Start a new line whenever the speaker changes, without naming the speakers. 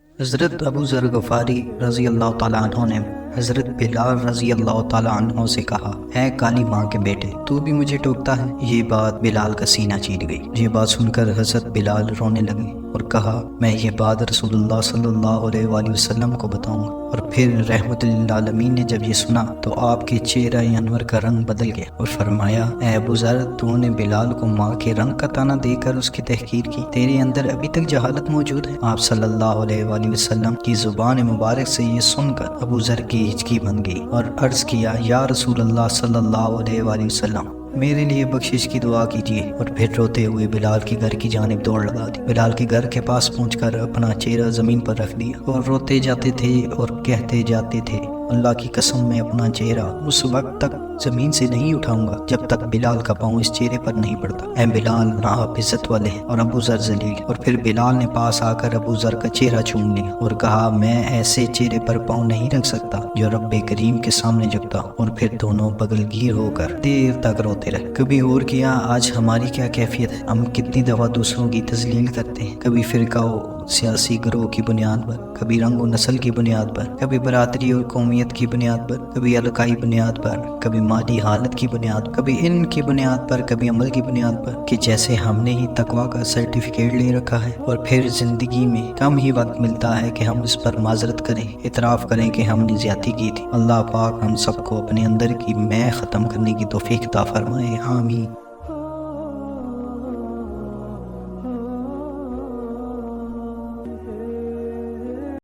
حضرت ابو ذر غفاری رضی اللہ تعالیٰ عنہ نے حضرت بلال رضی اللہ تعالیٰ عنہ سے کہا، اے کالی ماں کے بیٹے، تو بھی مجھے ٹوکتا ہے؟ یہ بات بلال کا سینہ چیر گئی۔ یہ بات سن کر حضرت بلال رونے لگے اور کہا، میں یہ بات رسول اللہ صلی اللہ علیہ وآلہ وسلم کو بتاؤں گا۔ اور پھر رحمت للعالمین نے جب یہ سنا تو آپ کے چہرہ انور کا رنگ بدل گیا اور فرمایا، اے ابو ذر، تو نے بلال کو ماں کے رنگ کا طعنہ دے کر اس کی تحقیر کی، تیرے اندر ابھی تک جہالت موجود ہے۔ آپ صلی اللہ علیہ وآلہ وسلم کی زبان مبارک سے یہ سن کر ابو ذر کی ہچکی بن گئی اور عرض کیا، یا رسول اللہ صلی اللہ علیہ وآلہ وسلم، میرے لیے بخشش کی دعا کیجیے۔ اور پھر روتے ہوئے بلال کے گھر کی جانب دوڑ لگا دی۔ بلال کے گھر کے پاس پہنچ کر اپنا چہرہ زمین پر رکھ دیا اور روتے جاتے تھے اور کہتے جاتے تھے، اللہ کی قسم میں اپنا چہرہ اس وقت تک زمین سے نہیں اٹھاؤں گا جب تک بلال کا پاؤں اس چہرے پر نہیں پڑتا۔ اے بلال، نہ آپ عزت والے ہیں اور ابو ذر ذلیل۔ اور پھر بلال نے پاس آ کر ابو ذر کا چہرہ چوم لیا اور کہا، میں ایسے چہرے پر پاؤں نہیں رکھ سکتا جو رب کریم کے سامنے جھکتا۔ اور پھر دونوں بغل گیر ہو کر دیر تک روتے رہے۔ کبھی اور کیا آج ہماری کیا کیفیت ہے؟ ہم کتنی دفعہ دوسروں کی تذلیل کرتے ہیں، کبھی فرقہ و سیاسی گروہ کی بنیاد پر، کبھی رنگ و نسل کی بنیاد پر، کبھی برادری اور قومیت کی بنیاد پر، کبھی علاقائی بنیاد پر، کبھی مادی حالت کی بنیاد پر، کبھی علم کی بنیاد پر، کبھی عمل کی بنیاد پر، کہ جیسے ہم نے ہی تقویٰ کا سرٹیفکیٹ لے رکھا ہے اور پھر زندگی میں کم ہی وقت ملتا ہے کہ ہم اس پر معذرت کریں، اعتراف کریں کہ ہم نے زیادتی کی تھی۔ اللہ پاک ہم سب کو اپنے اندر کی میں ختم کرنے کی توفیق عطا فرمائے، آمین۔